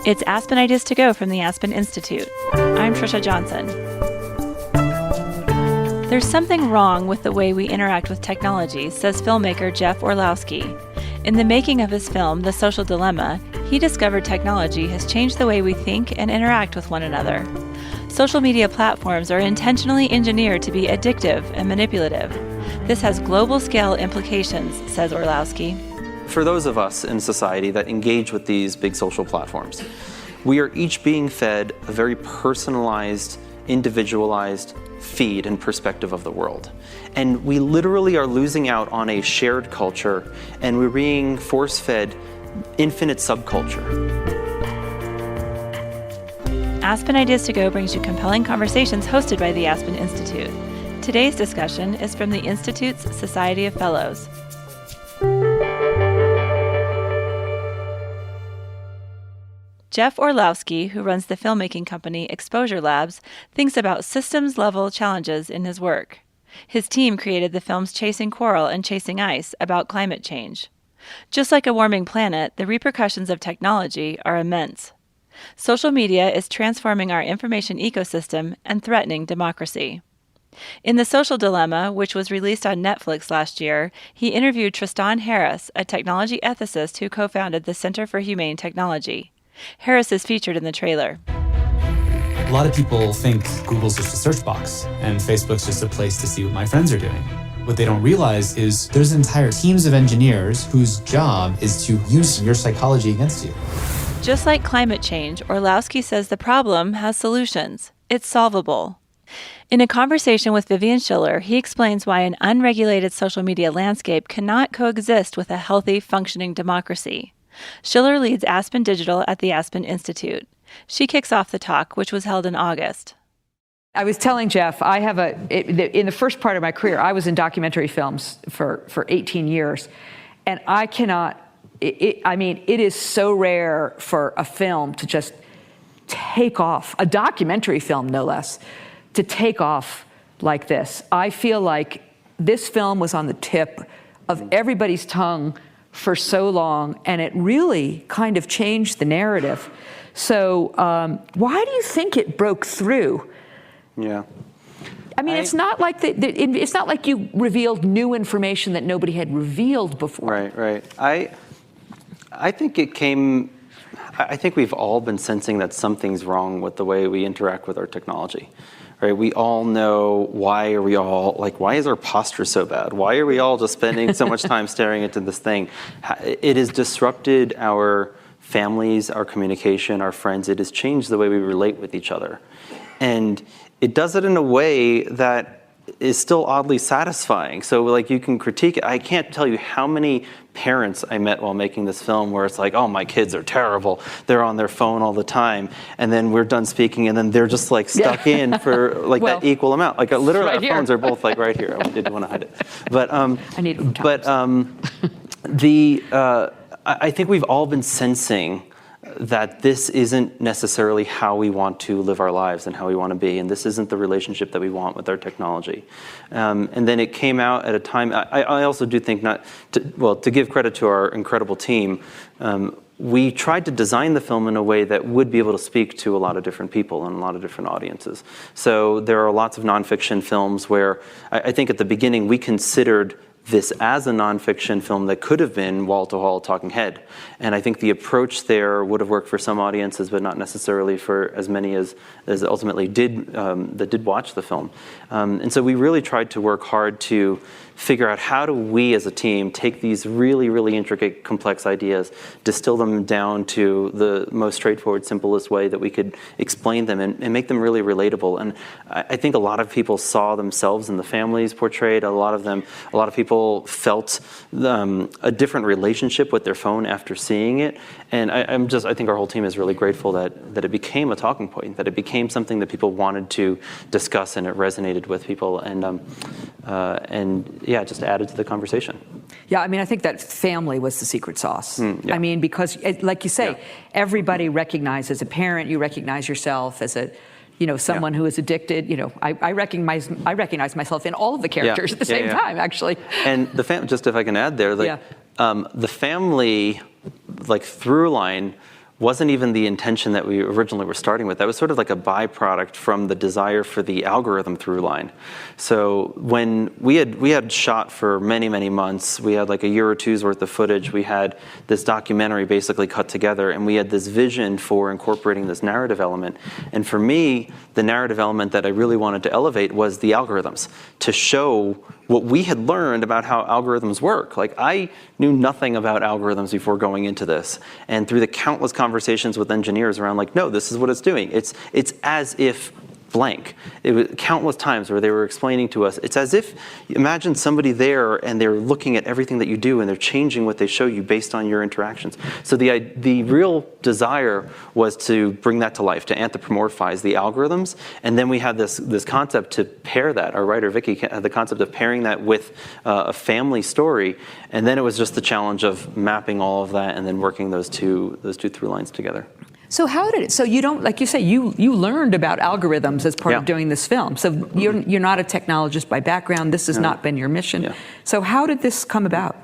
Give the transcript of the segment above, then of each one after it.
It's Aspen Ideas to Go from the Aspen Institute. I'm Trisha Johnson. There's something wrong with the way we interact with technology, says filmmaker Jeff Orlowski. In the making of his film, The Social Dilemma, he discovered technology has changed the way we think and interact with one another. Social media platforms are intentionally engineered to be addictive and manipulative. This has global scale implications, says Orlowski. For those of us in society that engage with these big social platforms, we are each being fed a very personalized, individualized feed and perspective of the world. And we literally are losing out on a shared culture, and we're being force-fed infinite subculture. Aspen Ideas to Go brings you compelling conversations hosted by the Aspen Institute. Today's discussion is from the Institute's Society of Fellows. Jeff Orlowski, who runs the filmmaking company Exposure Labs, thinks about systems-level challenges in his work. His team created the films Chasing Coral and Chasing Ice about climate change. Just like a warming planet, the repercussions of technology are immense. Social media is transforming our information ecosystem and threatening democracy. In The Social Dilemma, which was released on Netflix last year, he interviewed Tristan Harris, a technology ethicist who co-founded the Center for Humane Technology. Harris is featured in the trailer. A lot of people think Google's just a search box and Facebook's just a place to see what my friends are doing. What they don't realize is there's entire teams of engineers whose job is to use your psychology against you. Just like climate change, Orlowski says the problem has solutions. It's solvable. In a conversation with Vivian Schiller, he explains why an unregulated social media landscape cannot coexist with a healthy, functioning democracy. Schiller leads Aspen Digital at the Aspen Institute. She kicks off the talk, which was held in August. I was telling Jeff, in the first part of my career, I was in documentary films for 18 years, and I cannot, it is so rare for a film to just take off, a documentary film no less, to take off like this. I feel like this film was on the tip of everybody's tongue for so long, and it really kind of changed the narrative. So why do you think it broke through? Yeah. I mean, it's not like it's not like you revealed new information that nobody had revealed before. Right. I think we've all been sensing that something's wrong with the way we interact with our technology. Right? We all know why is our posture so bad? Why are we all just spending so much time staring into this thing? It has disrupted our families, our communication, our friends. It has changed the way we relate with each other. And it does it in a way that is still oddly satisfying. So you can critique it. I can't tell you how many parents I met while making this film where it's like, oh, my kids are terrible. They're on their phone all the time. And then we're done speaking and then they're just stuck in for that equal amount. Literally right our here. Phones are both right here. I didn't want to hide it. But I need them. But I think we've all been sensing that this isn't necessarily how we want to live our lives and how we want to be, and this isn't the relationship that we want with our technology. And then it came out at a time, I also do think to give credit to our incredible team, we tried to design the film in a way that would be able to speak to a lot of different people and a lot of different audiences. So there are lots of nonfiction films where I think at the beginning we considered this as a nonfiction film that could have been wall-to-wall talking head. And I think the approach there would have worked for some audiences, but not necessarily for as many as ultimately that did watch the film. And so we really tried to work hard to figure out how do we as a team take these really, really intricate, complex ideas, distill them down to the most straightforward, simplest way that we could explain them and make them really relatable. And I think a lot of people saw themselves in the families portrayed. A lot of people felt a different relationship with their phone after seeing it. And I think our whole team is really grateful that it became a talking point, that it became something that people wanted to discuss and it resonated with people. And just added to the conversation. Yeah, I think that family was the secret sauce. Yeah. Because like you say, everybody recognizes, as a parent, you recognize yourself as someone who is addicted. I recognize myself in all of the characters at the same time, actually. And just if I can add there, the family through line wasn't even the intention that we originally were starting with. That was sort of like a byproduct from the desire for the algorithm through line. So when we had shot for many, many months, we had like a year or two's worth of footage. We had this documentary basically cut together, and we had this vision for incorporating this narrative element. And for me, the narrative element that I really wanted to elevate was the algorithms, to show what we had learned about how algorithms work. Like, I knew nothing about algorithms before going into this. And through the countless conversations with engineers around, like, no, this is what it's doing. It's as if blank. It was countless times where they were explaining to us, it's as if, imagine somebody there and they're looking at everything that you do and they're changing what they show you based on your interactions. So the real desire was to bring that to life, to anthropomorphize the algorithms. And then we had this concept to pair that. Our writer, Vicky, had the concept of pairing that with a family story. And then it was just the challenge of mapping all of that and then working those two through lines together. So how did it? So you don't, like you say, you learned about algorithms as part Yeah. of doing this film. So you're not a technologist by background. This has not been your mission. Yeah. So how did this come about?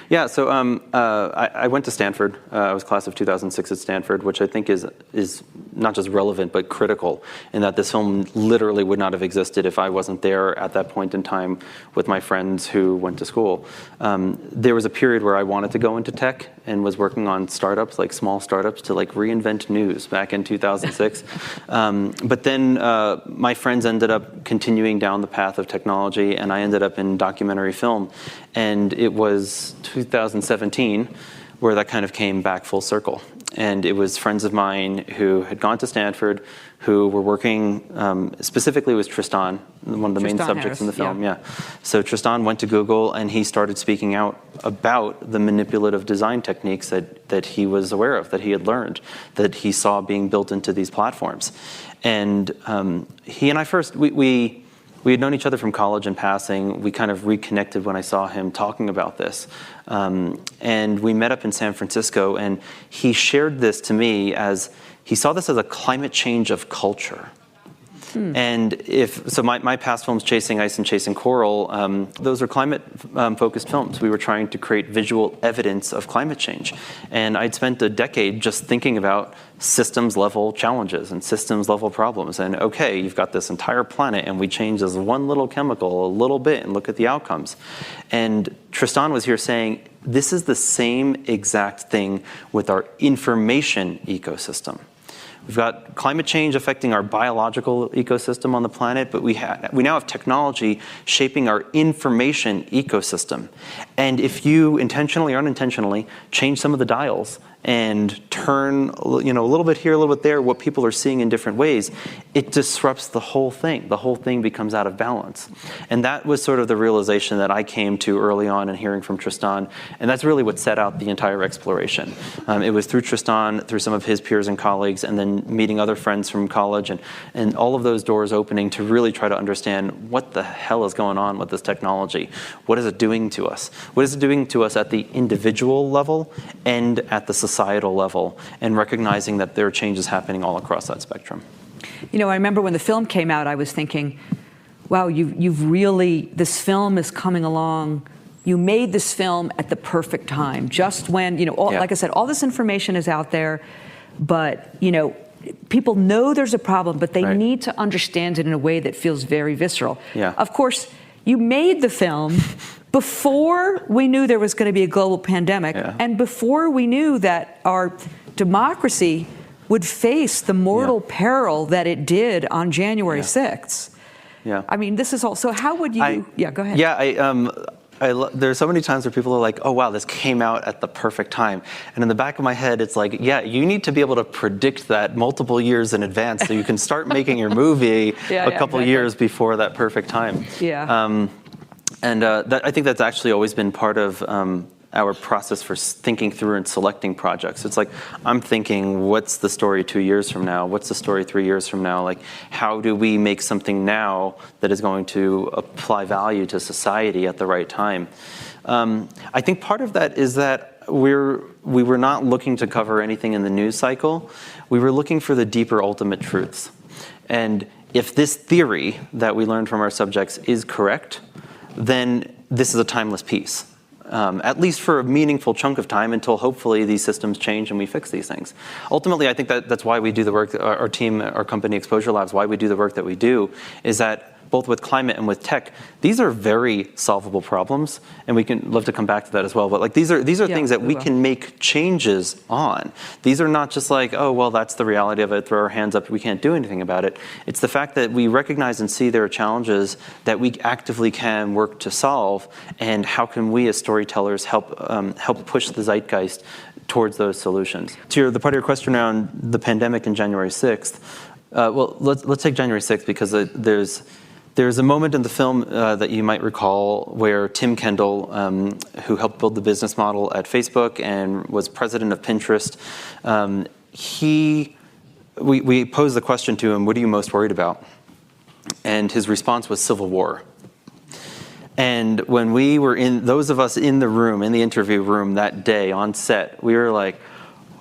Yeah, so I went to Stanford. I was class of 2006 at Stanford, which I think is not just relevant, but critical, in that this film literally would not have existed if I wasn't there at that point in time with my friends who went to school. There was a period where I wanted to go into tech and was working on startups, like small startups, to like reinvent news back in 2006. But then my friends ended up continuing down the path of technology, and I ended up in documentary film. And it was 2017 where that kind of came back full circle. And it was friends of mine who had gone to Stanford, who were working, specifically was Tristan, one of the main subjects in the film. Yeah. So Tristan went to Google and he started speaking out about the manipulative design techniques that he was aware of, that he had learned, that he saw being built into these platforms. And he and I first, we had known each other from college in passing. We kind of reconnected when I saw him talking about this. And we met up in San Francisco, and he shared this to me as, he saw this as a climate change of culture. And my past films, Chasing Ice and Chasing Coral, those are climate-focused films. We were trying to create visual evidence of climate change. And I'd spent a decade just thinking about systems-level challenges and systems-level problems. And okay, you've got this entire planet, and we change this one little chemical a little bit and look at the outcomes. And Tristan was here saying, this is the same exact thing with our information ecosystem. We've got climate change affecting our biological ecosystem on the planet, but we now have technology shaping our information ecosystem. And if you intentionally or unintentionally change some of the dials and turn, a little bit here, a little bit there, what people are seeing in different ways, it disrupts the whole thing. The whole thing becomes out of balance. And that was sort of the realization that I came to early on in hearing from Tristan. And that's really what set out the entire exploration. It was through Tristan, through some of his peers and colleagues, and then meeting other friends from college, and all of those doors opening to really try to understand what the hell is going on with this technology. What is it doing to us? What is it doing to us at the individual level and at the societal level, and recognizing that there are changes happening all across that spectrum. I remember when the film came out, I was thinking, wow, you've really, this film is coming along. You made this film at the perfect time, just when, like I said, all this information is out there, but, people know there's a problem, but they need to understand it in a way that feels very visceral. Yeah. Of course, you made the film before we knew there was going to be a global pandemic, and before we knew that our democracy would face the mortal peril that it did on January 6th. Yeah. I mean, this is all, so how would you, go ahead. Yeah, there's so many times where people are like, oh wow, this came out at the perfect time. And in the back of my head, it's like, yeah, you need to be able to predict that multiple years in advance so you can start making your movie a couple years before that perfect time. Yeah. I think that's actually always been part of our process for thinking through and selecting projects. It's like, I'm thinking, what's the story 2 years from now? What's the story 3 years from now? Like, how do we make something now that is going to apply value to society at the right time? I think part of that is that we were not looking to cover anything in the news cycle. We were looking for the deeper ultimate truths. And if this theory that we learned from our subjects is correct, then this is a timeless piece. at least for a meaningful chunk of time, until hopefully these systems change and we fix these things. Ultimately, I think that's why we do the work, our team, our company, Exposure Labs, why we do the work that we do, is that both with climate and with tech, these are very solvable problems, and we can love to come back to that as well. But like these are things that we can make changes on. These are not just like, oh well, that's the reality of it. Throw our hands up, we can't do anything about it. It's the fact that we recognize and see there are challenges that we actively can work to solve, and how can we as storytellers help push the zeitgeist towards those solutions. To the part of your question around the pandemic and January 6th. Well, let's take January 6th, because there's a moment in the film that you might recall where Tim Kendall, who helped build the business model at Facebook and was president of Pinterest, we posed the question to him, what are you most worried about? And his response was civil war. And when we were those of us in the room, in the interview room that day on set, we were like,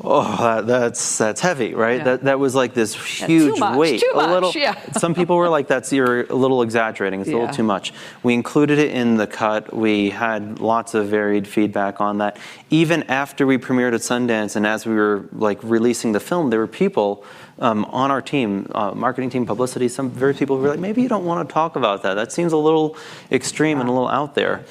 oh, that's heavy, right? Yeah. That was like this huge weight. Too much, yeah. Some people were like, you're a little exaggerating. It's a little too much. We included it in the cut. We had lots of varied feedback on that. Even after we premiered at Sundance, and as we were like releasing the film, there were people on our team, marketing team, publicity, some very people who were like, maybe you don't want to talk about that. That seems a little extreme and a little out there.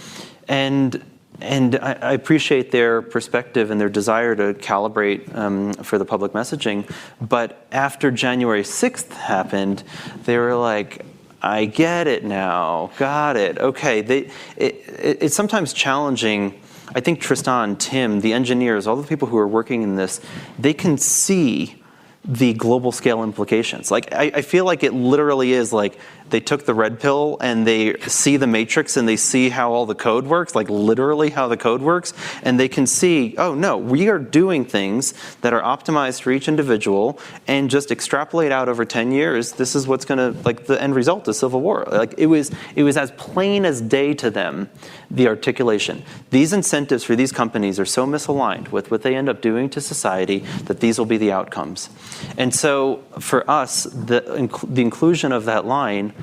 And I appreciate their perspective and their desire to calibrate for the public messaging. But after January 6th happened, they were like, I get it now. Got it. Okay. It's sometimes challenging. I think Tristan, Tim, the engineers, all the people who are working in this, they can see the global scale implications. Like, I feel like it literally is like they took the red pill and they see the matrix and they see how all the code works, like literally how the code works, and they can see, oh no, we are doing things that are optimized for each individual, and just extrapolate out over 10 years, this is what's gonna, like the end result is civil war. Like it was as plain as day to them, the articulation. These incentives for these companies are so misaligned with what they end up doing to society that these will be the outcomes. And so for us, the inclusion of that line,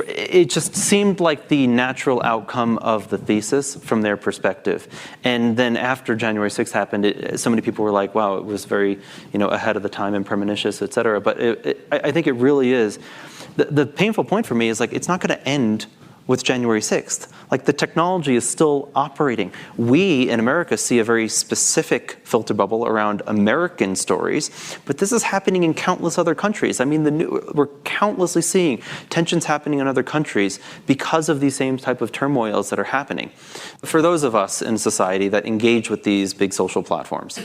it just seemed like the natural outcome of the thesis from their perspective. And then after January 6th happened, so many people were like, wow, it was very, ahead of the time and premonitions, et cetera. But I think it really is. The painful point for me is like, it's not going to end with January 6th. Like the technology is still operating. We in America see a very specific filter bubble around American stories, but this is happening in countless other countries. I mean, we're countlessly seeing tensions happening in other countries because of these same type of turmoils that are happening. For those of us in society that engage with these big social platforms,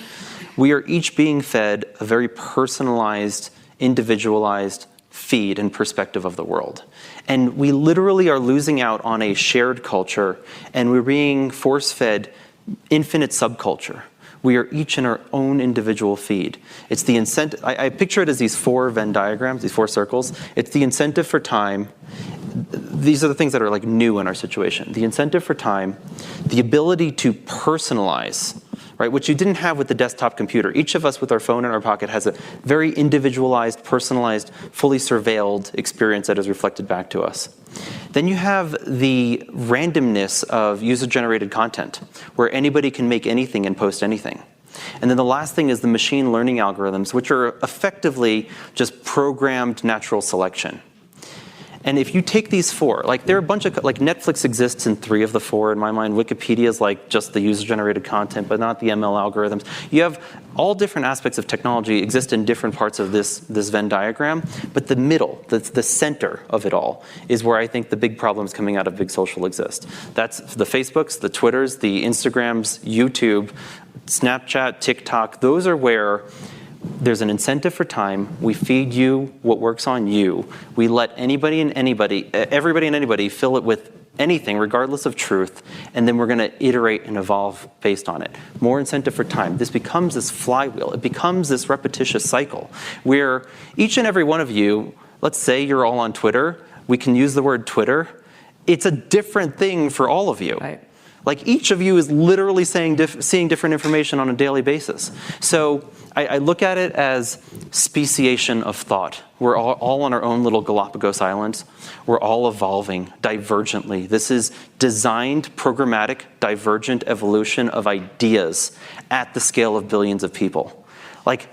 we are each being fed a very personalized, individualized feed and perspective of the world. And we literally are losing out on a shared culture, and we're being force-fed infinite subculture. We are each in our own individual feed. It's the incentive. I picture it as these 4 Venn diagrams, these 4 circles. It's the incentive for time. These are the things that are like new in our situation. The incentive for time, the ability to personalize, right, which you didn't have with the desktop computer. Each of us with our phone in our pocket has a very individualized, personalized, fully surveilled experience that is reflected back to us. Then you have the randomness of user-generated content, where anybody can make anything and post anything. And then the last thing is the machine learning algorithms, which are effectively just programmed natural selection. And if you take these 4, like there are a bunch of, like Netflix exists in 3 of the 4 in my mind. Wikipedia is like just the user-generated content, but not the ML algorithms. You have all different aspects of technology exist in different parts of this Venn diagram, but the middle, the center of it all, is where I think the big problems coming out of big social exist. That's the Facebooks, the Twitters, the Instagrams, YouTube, Snapchat, TikTok. Those are where there's an incentive for time. We feed you what works on you. We let everybody and anybody fill it with anything, regardless of truth, and then we're going to iterate and evolve based on it. More incentive for time. This becomes this flywheel. It becomes this repetitious cycle where each and every one of you, let's say you're all on Twitter, we can use the word Twitter. It's a different thing for all of you. Right. Like each of you is literally seeing different information on a daily basis. So I look at it as speciation of thought. We're all on our own little Galapagos islands. We're all evolving divergently. This is designed, programmatic, divergent evolution of ideas at the scale of billions of people. Like,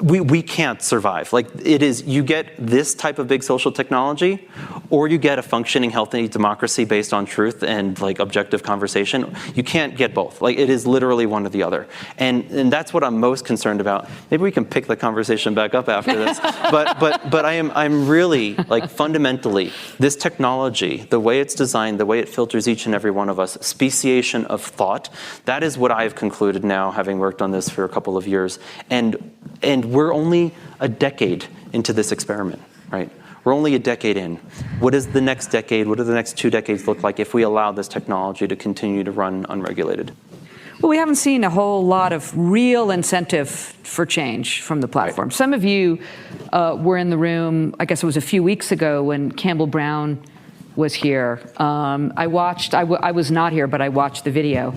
we can't survive. Like, it is, you get this type of big social technology, or you get a functioning, healthy democracy based on truth and like objective conversation. You can't get both. Like, it is literally one or the other. And that's what I'm most concerned about. Maybe we can pick the conversation back up after this. but I'm really, like, fundamentally, this technology, the way it's designed, the way it filters each and every one of us, speciation of thought, that is what I've concluded now, having worked on this for a couple of years. And we're only a decade into this experiment, right? We're only a decade in. What is the next decade? What do the next 2 decades look like if we allow this technology to continue to run unregulated? Well, we haven't seen a whole lot of real incentive for change from the platform. Right. Some of you were in the room, I guess it was a few weeks ago when Campbell Brown was here. I was not here, but I watched the video.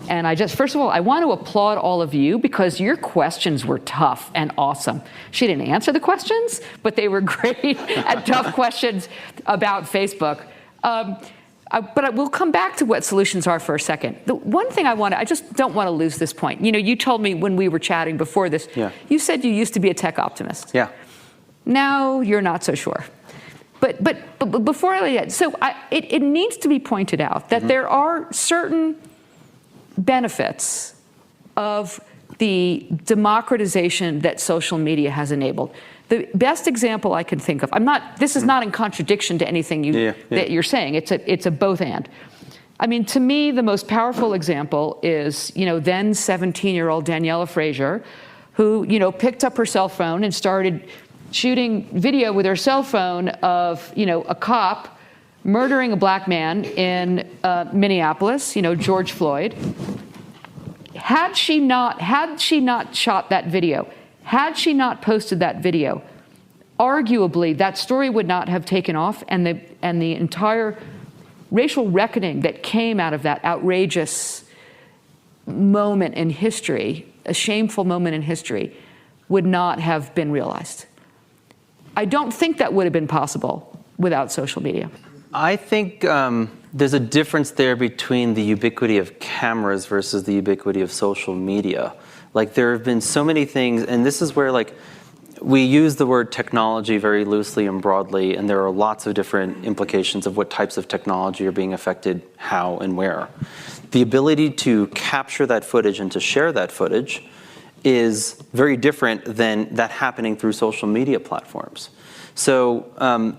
And first of all, I want to applaud all of you because your questions were tough and awesome. She didn't answer the questions, but they were great and tough questions about Facebook. But we'll come back to what solutions are for a second. The one thing I just don't want to lose this point. You know, you told me when we were chatting before this, you said you used to be a tech optimist. Yeah. Now you're not so sure. But before I let so it needs to be pointed out that there are certain benefits of the democratization that social media has enabled. The best example I can think of, this is not in contradiction to anything that you're saying. It's a both and. I mean, to me, the most powerful example is, then 17-year-old Daniela Frazier, who, picked up her cell phone and started shooting video with her cell phone of, a cop murdering a black man in Minneapolis, George Floyd. Had she not shot that video, had she not posted that video, arguably that story would not have taken off, and the entire racial reckoning that came out of that outrageous moment in history, a shameful moment in history, would not have been realized. I don't think that would have been possible without social media. I think there's a difference there between the ubiquity of cameras versus the ubiquity of social media. Like, there have been so many things, and this is where, like, we use the word technology very loosely and broadly, and there are lots of different implications of what types of technology are being affected, how and where. The ability to capture that footage and to share that footage is very different than that happening through social media platforms. So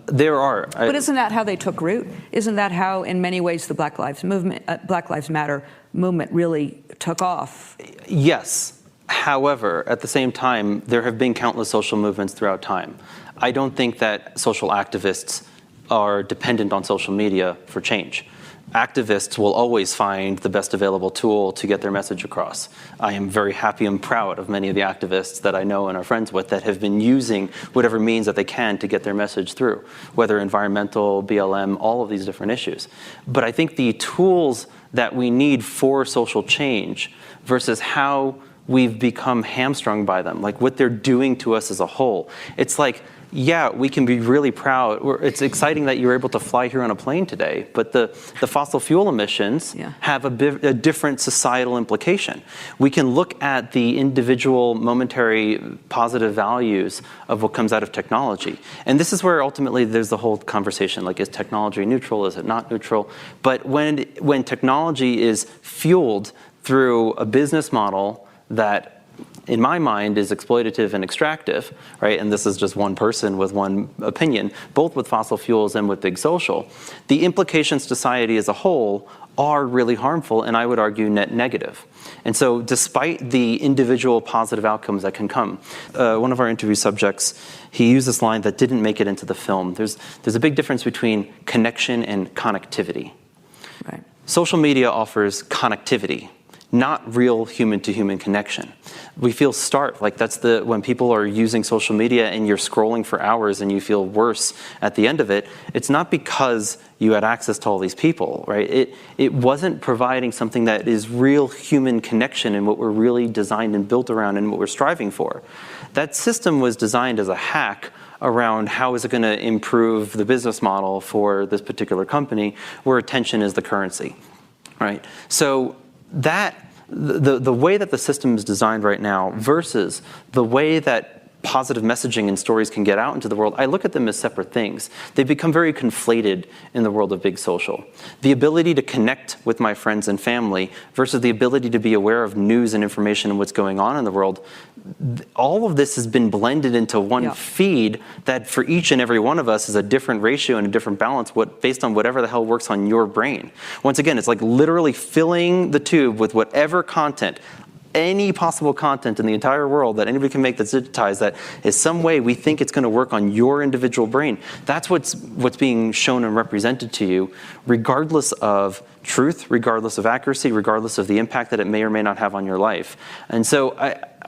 there are. But isn't that how they took root? Isn't that how, in many ways, the Black Lives Matter movement really took off? Yes. However, at the same time, there have been countless social movements throughout time. I don't think that social activists are dependent on social media for change. Activists will always find the best available tool to get their message across. I am very happy and proud of many of the activists that I know and are friends with that have been using whatever means that they can to get their message through, whether environmental, BLM, all of these different issues. But I think the tools that we need for social change versus how we've become hamstrung by them, like what they're doing to us as a whole. It's like, yeah, we can be really proud. It's exciting that you were able to fly here on a plane today, but the fossil fuel emissions have a different societal implication. We can look at the individual momentary positive values of what comes out of technology. And this is where ultimately there's the whole conversation, like, is technology neutral, is it not neutral? But when technology is fueled through a business model that, in my mind, is exploitative and extractive, right? And this is just one person with one opinion, both with fossil fuels and with big social. The implications to society as a whole are really harmful, and I would argue net negative. And so despite the individual positive outcomes that can come, one of our interview subjects, he used this line that didn't make it into the film. There's a big difference between connection and connectivity. Right. Social media offers connectivity. not real human-to-human connection. We feel starved. Like when people are using social media and you're scrolling for hours and you feel worse at the end of it, it's not because you had access to all these people, right? It wasn't providing something that is real human connection and what we're really designed and built around and what we're striving for. That system was designed as a hack around how is it going to improve the business model for this particular company where attention is the currency, right? So the way that the system is designed right now versus the way that positive messaging and stories can get out into the world, I look at them as separate things. They become very conflated in the world of big social. The ability to connect with my friends and family versus the ability to be aware of news and information and what's going on in the world, all of this has been blended into one feed that for each and every one of us is a different ratio and a different balance based on whatever the hell works on your brain. Once again, it's like literally filling the tube with whatever content, any possible content in the entire world that anybody can make that's digitized that is some way we think it's going to work on your individual brain. That's what's being shown and represented to you, regardless of truth, regardless of accuracy, regardless of the impact that it may or may not have on your life. And so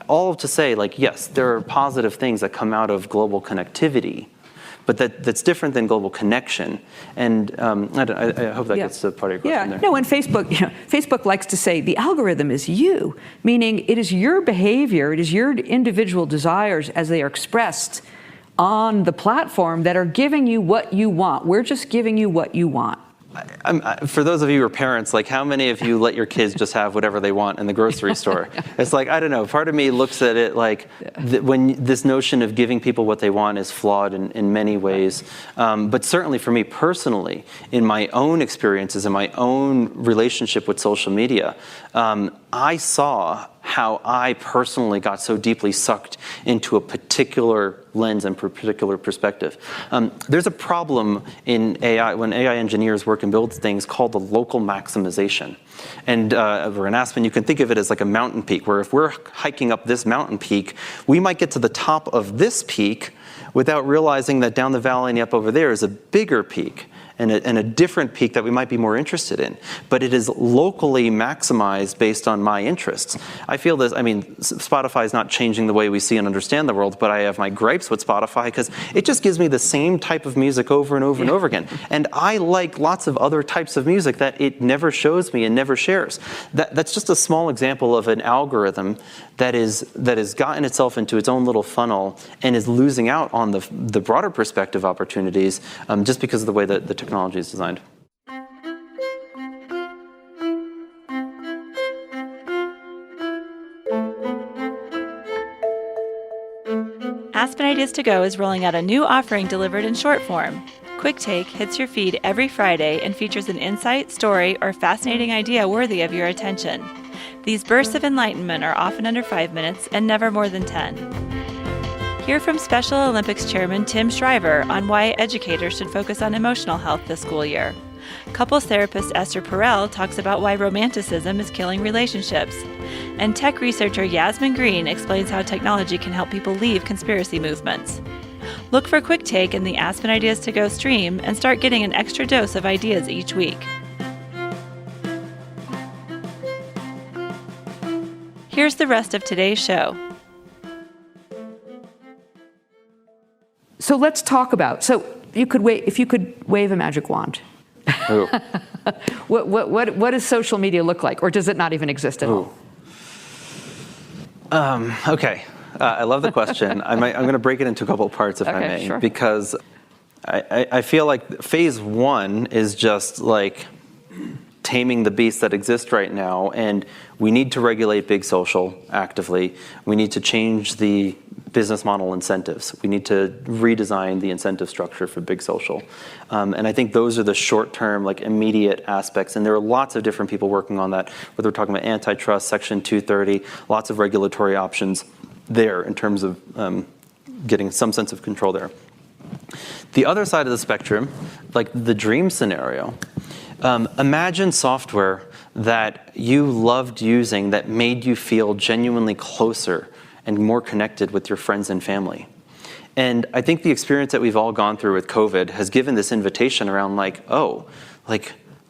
all to say, like, yes, there are positive things that come out of global connectivity, but that's different than global connection. And I hope that gets to part of your question there. No, and Facebook likes to say the algorithm is you, meaning it is your behavior, it is your individual desires as they are expressed on the platform that are giving you what you want. We're just giving you what you want. For those of you who are parents, like how many of you let your kids just have whatever they want in the grocery store? It's like, I don't know, part of me looks at it like when this notion of giving people what they want is flawed in many ways. But certainly for me personally, in my own experiences, in my own relationship with social media, I saw how I personally got so deeply sucked into a particular lens and particular perspective. There's a problem in AI, when AI engineers work and build things, called the local maximization. And over in Aspen, you can think of it as like a mountain peak, where if we're hiking up this mountain peak, we might get to the top of this peak without realizing that down the valley and up over there is a bigger peak. And a different peak that we might be more interested in. But it is locally maximized based on my interests. I feel this, Spotify is not changing the way we see and understand the world, but I have my gripes with Spotify because it just gives me the same type of music over and over and over again. And I like lots of other types of music that it never shows me and never shares. That's just a small example of an algorithm that has gotten itself into its own little funnel and is losing out on the broader perspective opportunities just because of the way that the technology is designed. Aspen Ideas To Go is rolling out a new offering delivered in short form. Quick Take hits your feed every Friday and features an insight, story, or fascinating idea worthy of your attention. These bursts of enlightenment are often under 5 minutes and never more than 10. Hear from Special Olympics Chairman Tim Shriver on why educators should focus on emotional health this school year. Couples therapist Esther Perel talks about why romanticism is killing relationships. And tech researcher Yasmin Green explains how technology can help people leave conspiracy movements. Look for Quick Take in the Aspen Ideas To Go stream and start getting an extra dose of ideas each week. Here's the rest of today's show. So let's talk about, if you could wave a magic wand. What does social media look like? Or does it not even exist at all? Okay. I love the question. I'm going to break it into a couple of parts, if I may, sure. Because I feel like phase one is just like taming the beast that exists right now, and we need to regulate big social actively. We need to change the business model incentives. We need to redesign the incentive structure for big social. And I think those are the short-term, like immediate aspects. And there are lots of different people working on that, whether we're talking about antitrust, Section 230, lots of regulatory options there in terms of getting some sense of control there. The other side of the spectrum, like the dream scenario, imagine software that you loved using that made you feel genuinely closer and more connected with your friends and family. And I think the experience that we've all gone through with COVID has given this invitation around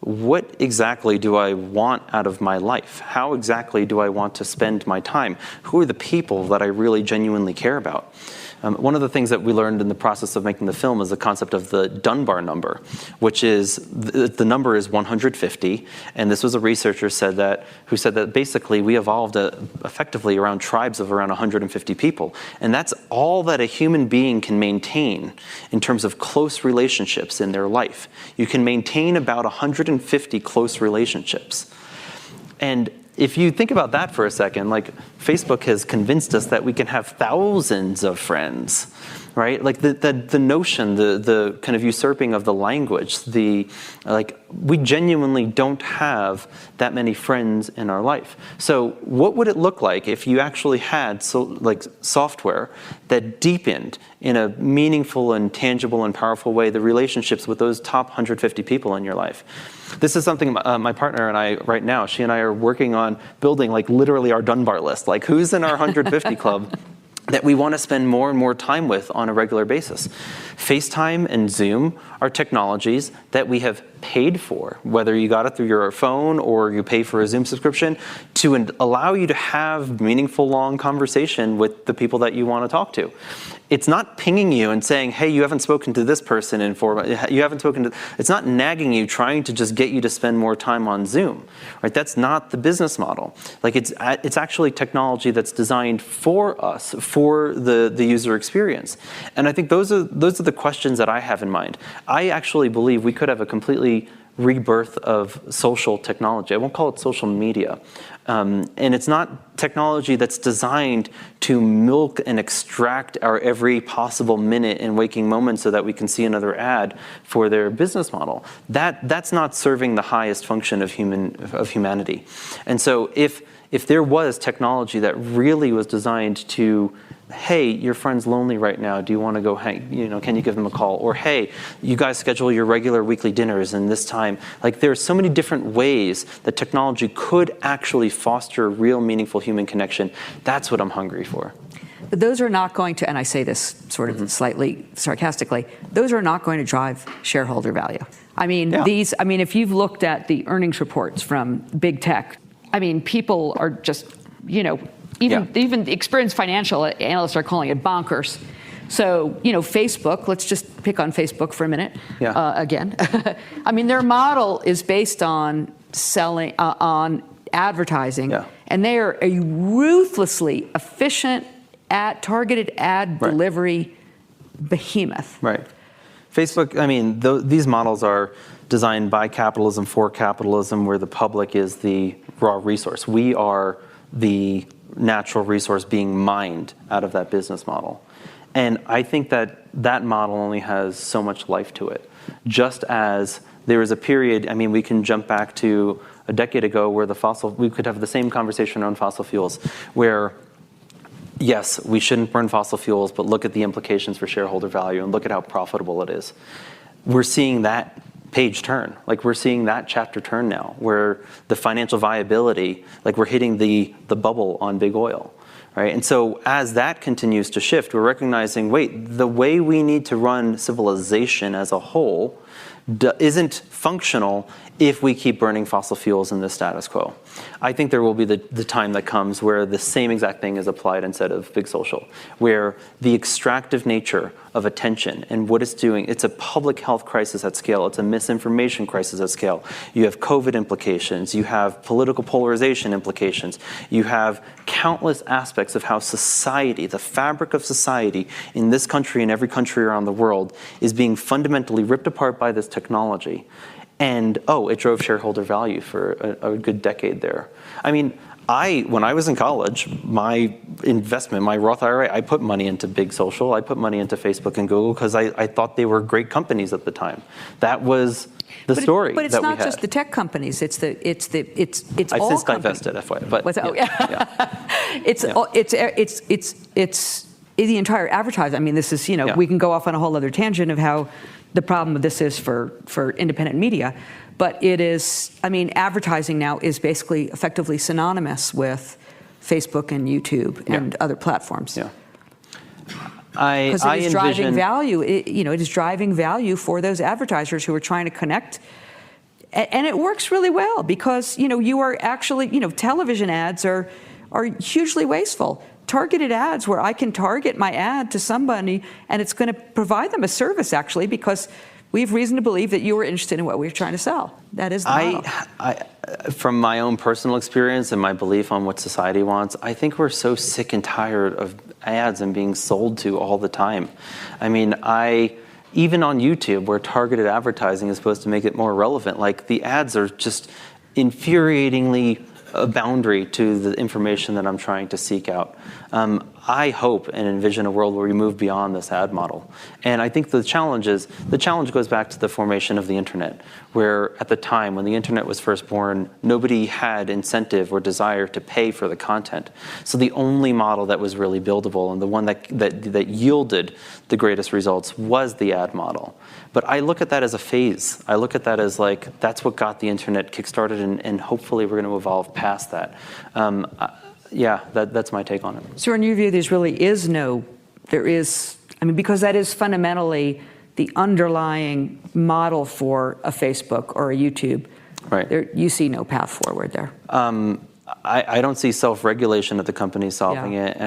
what exactly do I want out of my life? How exactly do I want to spend my time? Who are the people that I really genuinely care about? One of the things that we learned in the process of making the film is the concept of the Dunbar number, which is the number is 150. And this was a researcher who said that basically we evolved effectively around tribes of around 150 people. And that's all that a human being can maintain in terms of close relationships in their life. You can maintain about 150 close relationships. And if you think about that for a second, like Facebook has convinced us that we can have thousands of friends, right? Like the notion, the kind of usurping of the language, we genuinely don't have that many friends in our life. So what would it look like if you actually had software that deepened in a meaningful and tangible and powerful way the relationships with those top 150 people in your life? This is something my partner and I right now, she and I are working on building literally our Dunbar list, who's in our 150 club that we want to spend more and more time with on a regular basis. FaceTime and Zoom are technologies that we have paid for, whether you got it through your phone or you pay for a Zoom subscription, to allow you to have meaningful, long conversation with the people that you want to talk to. It's not pinging you and saying, hey, you haven't spoken to this person in 4 months. It's not nagging you, trying to just get you to spend more time on Zoom, right? That's not the business model. It's actually technology that's designed for us, for the user experience. And I think those are the questions that I have in mind. I actually believe we could have a completely rebirth of social technology. I won't call it social media. And it's not technology that's designed to milk and extract our every possible minute and waking moment so that we can see another ad for their business model. That's not serving the highest function of humanity. And so if there was technology that really was designed to, hey, your friend's lonely right now, do you want to go hang, can you give them a call? Or, hey, you guys schedule your regular weekly dinners in this time. There's so many different ways that technology could actually foster real meaningful human connection. That's what I'm hungry for. But those are not going to, and I say this sort of slightly sarcastically, those are not going to drive shareholder value. If you've looked at the earnings reports from big tech, people are just, even experienced financial analysts are calling it bonkers. So, Facebook, let's just pick on Facebook for a minute again. Their model is based on selling, on advertising, and they are a ruthlessly efficient targeted ad delivery behemoth. Right. Facebook, these models are designed by capitalism for capitalism, where the public is the raw resource. We are the natural resource being mined out of that business model. And I think that model only has so much life to it. Just as there is a period, we can jump back to a decade ago where we could have the same conversation on fossil fuels, where yes, we shouldn't burn fossil fuels, but look at the implications for shareholder value and look at how profitable it is. We're seeing that page turn. We're seeing that chapter turn now, where the financial viability, we're hitting the bubble on big oil, right? And so as that continues to shift, we're recognizing, wait, the way we need to run civilization as a whole isn't functional if we keep burning fossil fuels in the status quo. I think there will be the time that comes where the same exact thing is applied instead of big social, where the extractive nature of attention and what it's doing, it's a public health crisis at scale, it's a misinformation crisis at scale. You have COVID implications, you have political polarization implications, you have countless aspects of how society, the fabric of society in this country and every country around the world, is being fundamentally ripped apart by this technology. And, it drove shareholder value for a good decade there. When I was in college, my investment, my Roth IRA, I put money into big social, I put money into Facebook and Google because I thought they were great companies at the time. That was the story. But it's not just the tech companies. It's all companies. I've since divested, FYI. But it's the entire advertising. This is we can go off on a whole other tangent of how the problem with this is for independent media, but it is, advertising now is basically effectively synonymous with Facebook and YouTube and other platforms. Yeah. Because it is driving value. It is driving value for those advertisers who are trying to connect And it works really well because, you are actually, television ads are hugely wasteful. Targeted ads where I can target my ad to somebody and it's going to provide them a service actually because we have reason to believe that you are interested in what we're trying to sell. That is the model. From my own personal experience and my belief on what society wants, I think we're so sick and tired of ads and being sold to all the time. I mean, even on YouTube, where targeted advertising is supposed to make it more relevant, like the ads are just infuriatingly a boundary to the information that I'm trying to seek out. I hope and envision a world where we move beyond this ad model. And I think the challenge goes back to the formation of the internet, where at the time when the internet was first born, nobody had incentive or desire to pay for the content. So the only model that was really buildable and the one that yielded the greatest results was the ad model. But I look at that as a phase. I look at that as like, that's what got the internet kickstarted, and hopefully we're going to evolve past that. That's my take on it. So in your view, because that is fundamentally the underlying model for a Facebook or a YouTube. Right. You see no path forward there. I don't see self-regulation at the company solving it,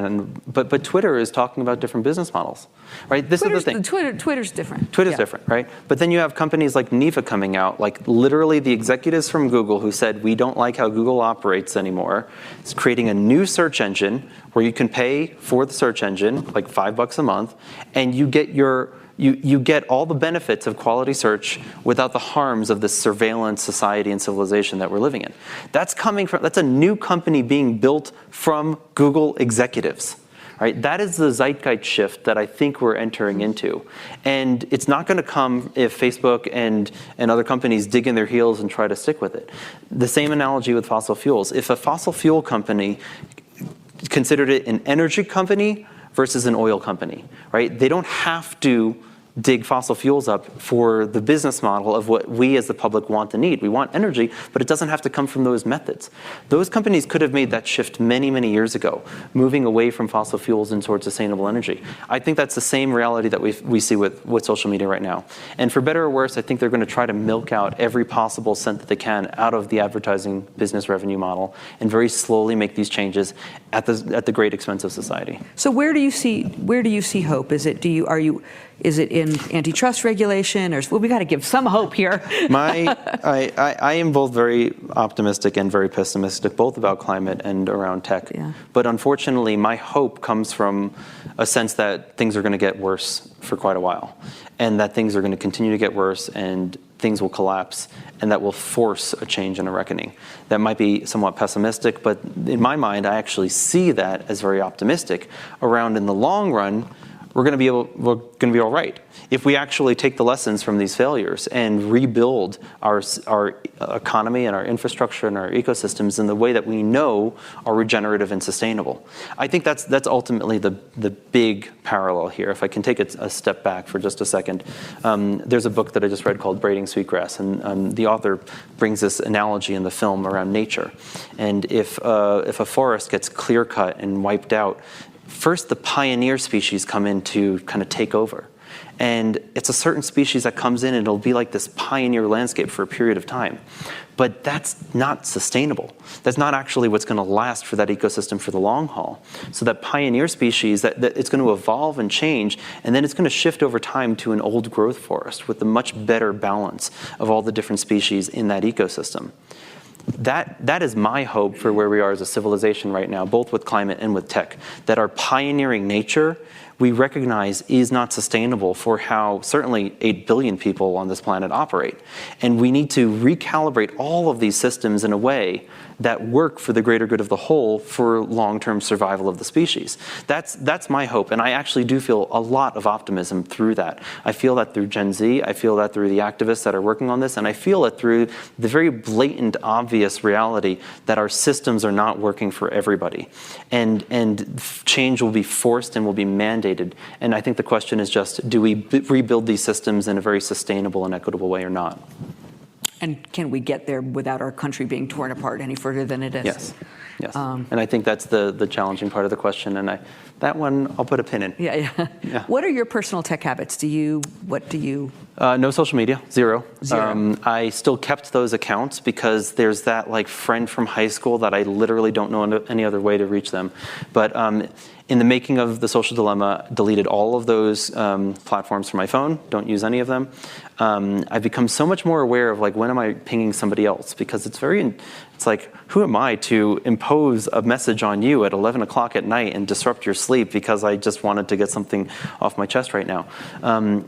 but Twitter is talking about different business models, right? This is the thing. Twitter's different. Twitter's different, right? But then you have companies like NIFA coming out, like literally the executives from Google who said, we don't like how Google operates anymore. It's creating a new search engine where you can pay for the search engine, like $5 a month, and you get you get all the benefits of quality search without the harms of this surveillance society and civilization that we're living in. That's a new company being built from Google executives, right? That is the zeitgeist shift that I think we're entering into. And it's not going to come if Facebook and other companies dig in their heels and try to stick with it. The same analogy with fossil fuels. If a fossil fuel company considered it an energy company versus an oil company, right? They don't have to dig fossil fuels up for the business model of what we as the public want and need. We want energy, but it doesn't have to come from those methods. Those companies could have made that shift many, many years ago, moving away from fossil fuels and towards sustainable energy. I think that's the same reality that we see with social media right now. And for better or worse, I think they're going to try to milk out every possible cent that they can out of the advertising business revenue model and very slowly make these changes at the great expense of society. So where do you see hope? Is it in antitrust regulation, or we got to give some hope here? I am both very optimistic and very pessimistic, both about climate and around tech. Yeah. But unfortunately, my hope comes from a sense that things are going to get worse for quite a while, and that things are going to continue to get worse, and things will collapse, and that will force a change and a reckoning. That might be somewhat pessimistic, but in my mind, I actually see that as very optimistic. Around in the long run, we're going to be all right if we actually take the lessons from these failures and rebuild our economy and our infrastructure and our ecosystems in the way that we know are regenerative and sustainable. I think that's ultimately the big parallel here. If I can take a step back for just a second, there's a book that I just read called Braiding Sweetgrass, and the author brings this analogy in the film around nature. And if a forest gets clear cut and wiped out, first, the pioneer species come in to kind of take over. And it's a certain species that comes in and it'll be like this pioneer landscape for a period of time. But that's not sustainable. That's not actually what's going to last for that ecosystem for the long haul. So that pioneer species, that it's going to evolve and change, and then it's going to shift over time to an old growth forest with a much better balance of all the different species in that ecosystem. That is my hope for where we are as a civilization right now, both with climate and with tech, that our pioneering nature we recognize is not sustainable for how certainly 8 billion people on this planet operate. And we need to recalibrate all of these systems in a way that work for the greater good of the whole for long-term survival of the species. That's my hope, and I actually do feel a lot of optimism through that. I feel that through Gen Z, I feel that through the activists that are working on this, and I feel it through the very blatant, obvious reality that our systems are not working for everybody. And change will be forced and will be mandated, and I think the question is just, do we rebuild these systems in a very sustainable and equitable way or not? And can we get there without our country being torn apart any further than it is? Yes. Yes. And I think that's the challenging part of the question. And that one, I'll put a pin in. Yeah. What are your personal tech habits? What do you? No social media, zero. I still kept those accounts because there's that like friend from high school that I literally don't know any other way to reach them. But in the making of The Social Dilemma, deleted all of those platforms from my phone, don't use any of them. I've become so much more aware of like, when am I pinging somebody else? Because it's like, who am I to impose a message on you at 11 o'clock at night and disrupt your sleep because I just wanted to get something off my chest right now?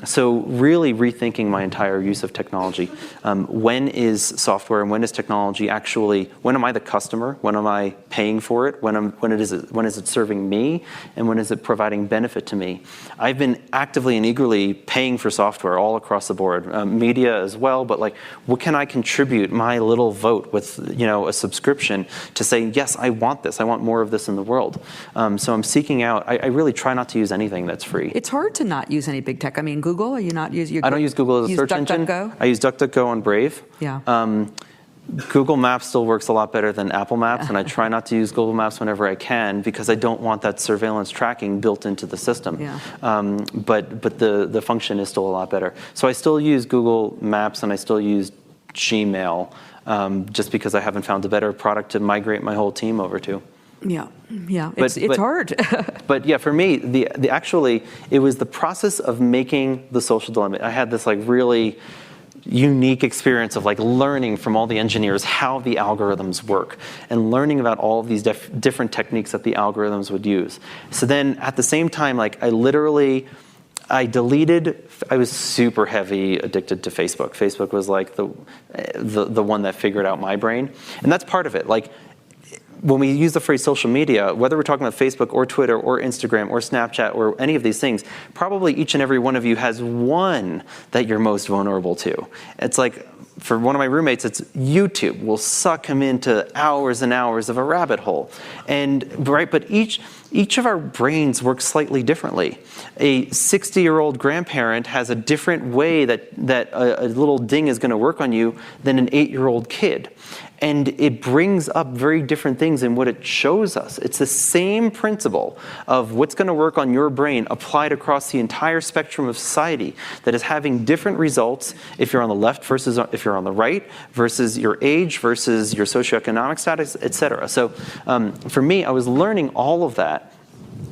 So really rethinking my entire use of technology. When is software and when is technology actually, when am I the customer? When am I paying for it? When is it serving me? And when is it providing benefit to me? I've been actively and eagerly paying for software all across the board, media as well, but like, what can I contribute my little vote with, a subscription to say, yes, I want this. I want more of this in the world. So I'm seeking out, I really try not to use anything that's free. It's hard to not use any big tech. I mean, Google, are you not using? I don't use Google as a search engine. DuckDuckGo? I use DuckDuckGo on Brave. Yeah. Google Maps still works a lot better than Apple Maps, and I try not to use Google Maps whenever I can because I don't want that surveillance tracking built into the system. Yeah. But the function is still a lot better. So I still use Google Maps and I still use Gmail just because I haven't found a better product to migrate my whole team over to. Yeah. It's hard. But yeah, for me, it was the process of making The Social Dilemma. I had this like really unique experience of like learning from all the engineers how the algorithms work and learning about all of these different techniques that the algorithms would use. So then at the same time, like I was super heavy addicted to Facebook. Facebook was like the one that figured out my brain. And that's part of it. Like when we use the phrase social media, whether we're talking about Facebook or Twitter or Instagram or Snapchat or any of these things, probably each and every one of you has one that you're most vulnerable to. It's like, for one of my roommates, it's YouTube will suck him into hours and hours of a rabbit hole. But each of our brains works slightly differently. A 60-year-old grandparent has a different way that a little ding is going to work on you than an 8-year-old kid. And it brings up very different things in what it shows us. It's the same principle of what's going to work on your brain applied across the entire spectrum of society that is having different results if you're on the left versus if you're on the right, versus your age, versus your socioeconomic status, etc. So for me, I was learning all of that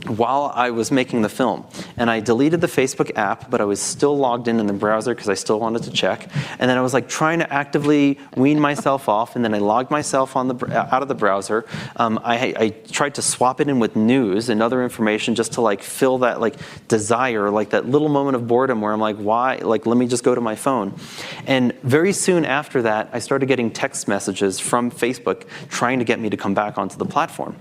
while I was making the film. And I deleted the Facebook app, but I was still logged in the browser because I still wanted to check. And then I was like trying to actively wean myself off, and then I logged myself out of the browser. I tried to swap it in with news and other information just to like fill that like desire, like that little moment of boredom where I'm like, why? Like, let me just go to my phone. And very soon after that, I started getting text messages from Facebook trying to get me to come back onto the platform.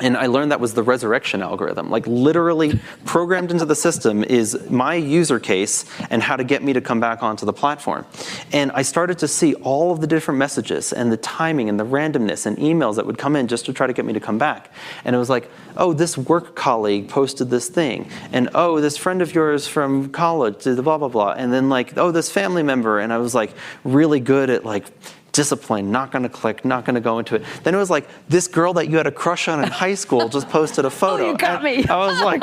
And I learned that was the resurrection algorithm. Like literally programmed into the system is my user case and how to get me to come back onto the platform. And I started to see all of the different messages and the timing and the randomness and emails that would come in just to try to get me to come back. And it was like, oh, this work colleague posted this thing. And oh, this friend of yours from college did the blah, blah, blah. And then like, oh, this family member. And I was like really good at like, discipline, not going to click, not going to go into it. Then it was like, this girl that you had a crush on in high school just posted a photo. Oh, you got me. I was like,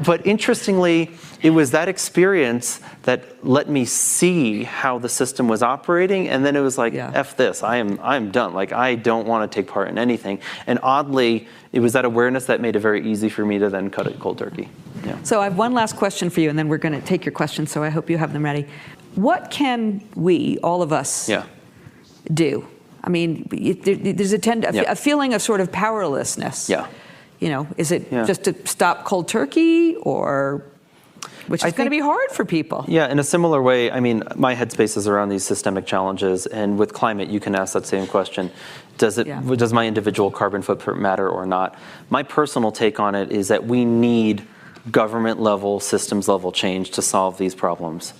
but interestingly, it was that experience that let me see how the system was operating. And then it was like, F this, I'm done. Like, I don't want to take part in anything. And oddly, it was that awareness that made it very easy for me to then cut it cold turkey. Yeah. So I have one last question for you, and then we're going to take your questions, so I hope you have them ready. What can we, all of us, do? I mean, there's a feeling of sort of powerlessness. Yeah. You know, is it just to stop cold turkey, or which is going to be hard for people? Yeah, in a similar way, I mean, my headspace is around these systemic challenges, and with climate, you can ask that same question. Does my individual carbon footprint matter or not? My personal take on it is that we need government level, systems level change to solve these problems.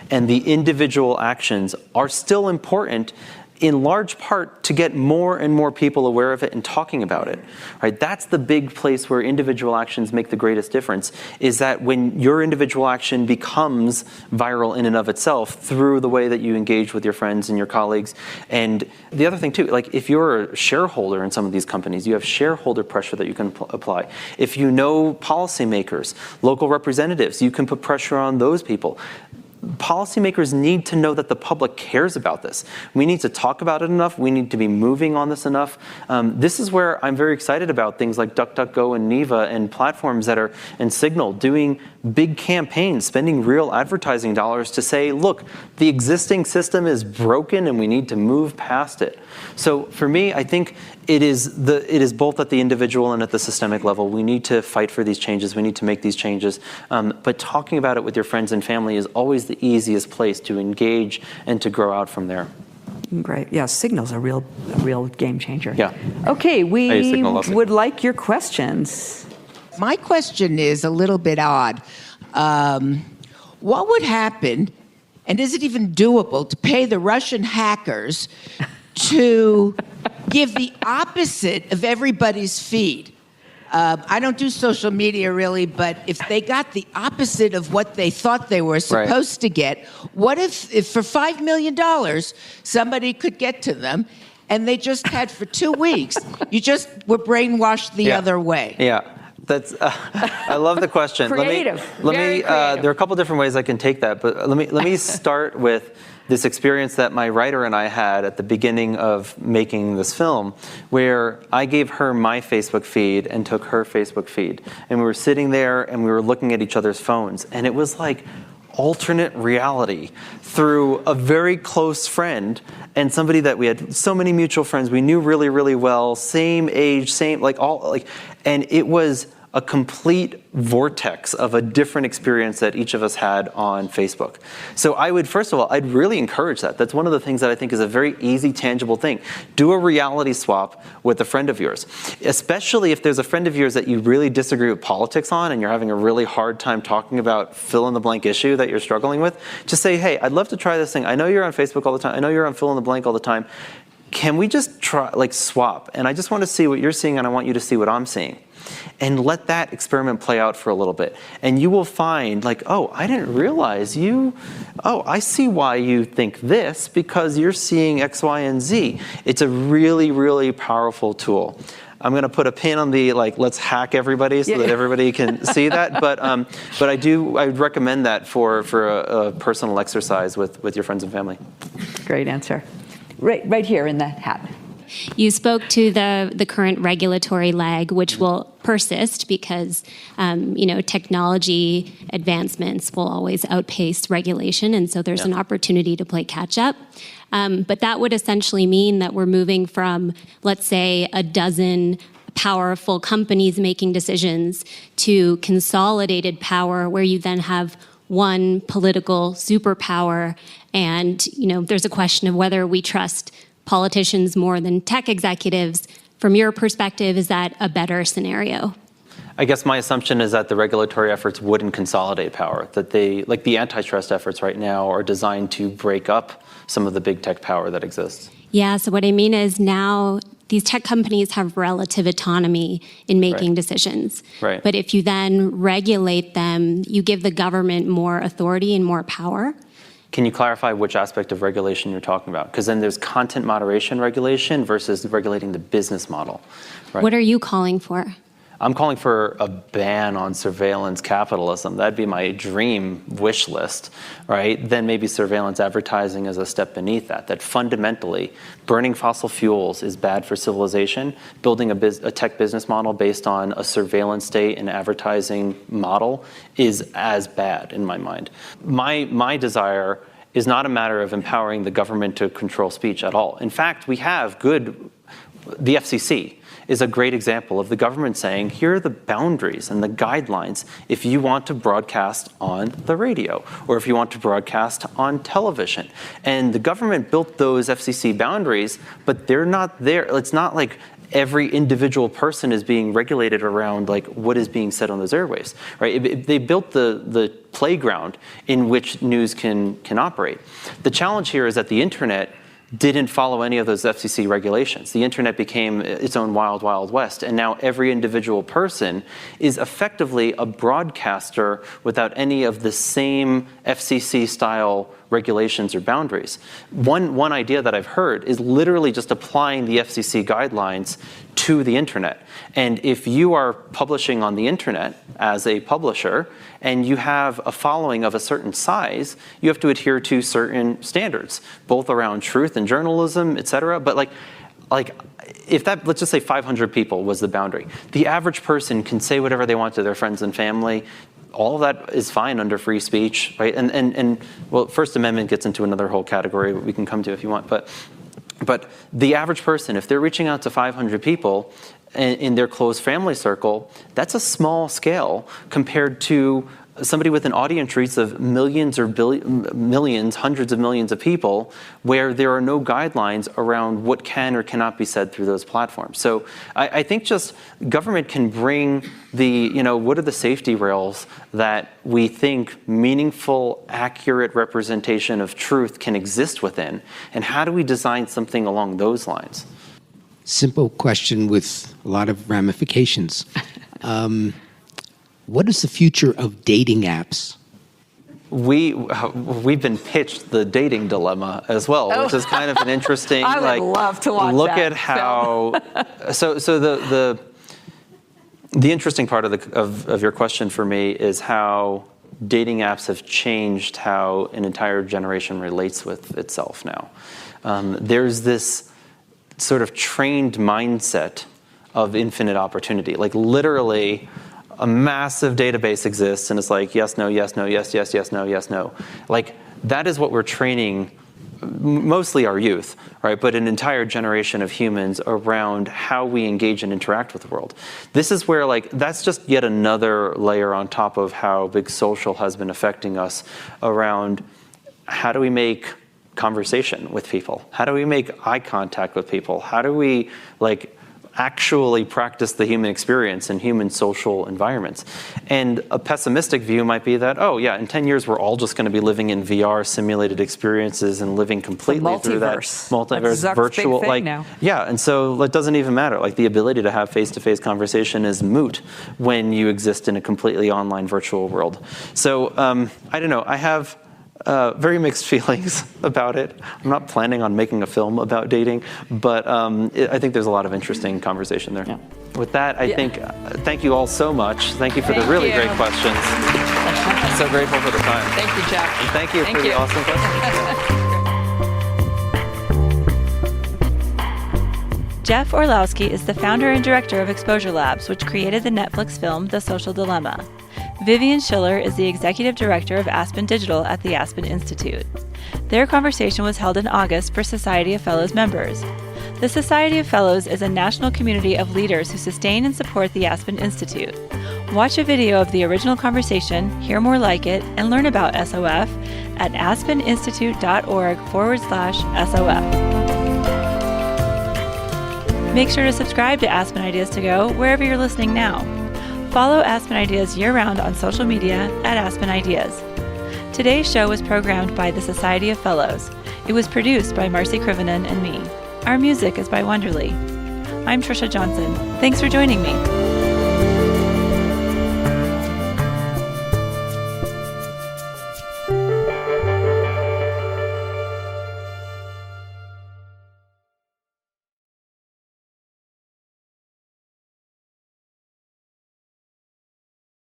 And the individual actions are still important in large part to get more and more people aware of it and talking about it, right? That's the big place where individual actions make the greatest difference, is that when your individual action becomes viral in and of itself through the way that you engage with your friends and your colleagues. And the other thing too, like if you're a shareholder in some of these companies, you have shareholder pressure that you can apply. If you know policymakers, local representatives, you can put pressure on those people. Policymakers need to know that the public cares about this. We need to talk about it enough. We need to be moving on this enough. This is where I'm very excited about things like DuckDuckGo and Neeva and platforms that are, and Signal, doing big campaigns, spending real advertising dollars to say, look, the existing system is broken and we need to move past it. So for me, I think it is both at the individual and at the systemic level. We need to fight for these changes. We need to make these changes. But talking about it with your friends and family is always the easiest place to engage and to grow out from there. Great. Yeah, Signal's a real game changer. Yeah. Okay, we Signal. would like your questions. My question is a little bit odd. What would happen, and is it even doable, to pay the Russian hackers to give the opposite of everybody's feed? I don't do social media really, but if they got the opposite of what they thought they were supposed to get, what if for $5 million somebody could get to them and they just had for 2 weeks, you just were brainwashed the other way? Yeah. That's. I love the question. Creative. Very creative. There are a couple different ways I can take that, but let me start with this experience that my writer and I had at the beginning of making this film, where I gave her my Facebook feed and took her Facebook feed, and we were sitting there and we were looking at each other's phones, and it was like alternate reality through a very close friend and somebody that we had so many mutual friends we knew really, really well, same age, and it was a complete vortex of a different experience that each of us had on Facebook. So I'd really encourage that. That's one of the things that I think is a very easy, tangible thing. Do a reality swap with a friend of yours, especially if there's a friend of yours that you really disagree with politics on and you're having a really hard time talking about fill-in-the-blank issue that you're struggling with. Just say, hey, I'd love to try this thing. I know you're on Facebook all the time. I know you're on fill-in-the-blank all the time. Can we just try, swap? And I just want to see what you're seeing and I want you to see what I'm seeing. And let that experiment play out for a little bit. And you will find, oh, I didn't realize I see why you think this, because you're seeing X, Y, and Z. It's a really, really powerful tool. I'm going to put a pin on the, let's hack everybody so that everybody can see that. But I would recommend that for a personal exercise with your friends and family. Great answer. Right here in the hat. You spoke to the current regulatory lag, which will persist because, technology advancements will always outpace regulation, and so there's an opportunity to play catch up. But that would essentially mean that we're moving from, let's say, a dozen powerful companies making decisions to consolidated power, where you then have one political superpower, and there's a question of whether we trust politicians more than tech executives. From your perspective, is that a better scenario? I guess my assumption is that the regulatory efforts wouldn't consolidate power, that they, the antitrust efforts right now, are designed to break up some of the big tech power that exists. Yeah, so what I mean is now these tech companies have relative autonomy in making decisions. Right. But if you then regulate them, you give the government more authority and more power. Can you clarify which aspect of regulation you're talking about? Because then there's content moderation regulation versus regulating the business model. Right? What are you calling for? I'm calling for a ban on surveillance capitalism. That'd be my dream wish list, right? Then maybe surveillance advertising is a step beneath that. That fundamentally, burning fossil fuels is bad for civilization. Building a tech business model based on a surveillance state and advertising model is as bad in my mind. My desire is not a matter of empowering the government to control speech at all. In fact, we have the FCC is a great example of the government saying, here are the boundaries and the guidelines if you want to broadcast on the radio or if you want to broadcast on television. And the government built those FCC boundaries, but they're not there. It's not like every individual person is being regulated around what is being said on those airwaves, right? They built the playground in which news can operate. The challenge here is that the internet didn't follow any of those FCC regulations. The internet became its own wild, wild west, and now every individual person is effectively a broadcaster without any of the same FCC-style regulations or boundaries. One idea that I've heard is literally just applying the FCC guidelines to the internet. And if you are publishing on the internet as a publisher and you have a following of a certain size, you have to adhere to certain standards, both around truth and journalism, et cetera. But like if that, let's just say 500 people was the boundary, the average person can say whatever they want to their friends and family. All of that is fine under free speech, right? And well, First Amendment gets into another whole category we can come to if you want. But the average person, if they're reaching out to 500 people in their close family circle, that's a small scale compared to somebody with an audience reach of millions or millions, hundreds of millions of people, where there are no guidelines around what can or cannot be said through those platforms. So I think just government can bring what are the safety rails that we think meaningful, accurate representation of truth can exist within, and how do we design something along those lines? Simple question with a lot of ramifications. What is the future of dating apps? We've been pitched the dating dilemma as well, which is kind of an interesting. I would love to watch look that at how. So the interesting part of your question for me is how dating apps have changed how an entire generation relates with itself now. There's this sort of trained mindset of infinite opportunity, like literally. A massive database exists, and it's like, yes, no, yes, no, yes, yes, yes, no, yes, no. Like, that is what we're training mostly our youth, right? But an entire generation of humans around how we engage and interact with the world. This is where, that's just yet another layer on top of how big social has been affecting us around how do we make conversation with people? How do we make eye contact with people? How do we, actually practice the human experience in human social environments? And a pessimistic view might be that, in 10 years, we're all just going to be living in VR simulated experiences and living completely through that multiverse, virtual, now. Yeah, and so it doesn't even matter. The ability to have face-to-face conversation is moot when you exist in a completely online virtual world. So I don't know. I have very mixed feelings about it. I'm not planning on making a film about dating, but I think there's a lot of interesting conversation there. Yeah. With that, I think, thank you all so much. Thank you for the really great questions. I'm so grateful for the time. Thank you, Jeff. And thank you for the awesome questions. Jeff Orlowski is the founder and director of Exposure Labs, which created the Netflix film The Social Dilemma. Vivian Schiller is the executive director of Aspen Digital at the Aspen Institute. Their conversation was held in August for Society of Fellows members. The Society of Fellows is a national community of leaders who sustain and support the Aspen Institute. Watch a video of the original conversation, hear more like it, and learn about SOF at aspeninstitute.org/SOF. Make sure to subscribe to Aspen Ideas to Go wherever you're listening now. Follow Aspen Ideas year-round on social media at Aspen Ideas. Today's show was programmed by the Society of Fellows. It was produced by Marcy Krivonen and me. Our music is by Wonderly. I'm Trisha Johnson. Thanks for joining me.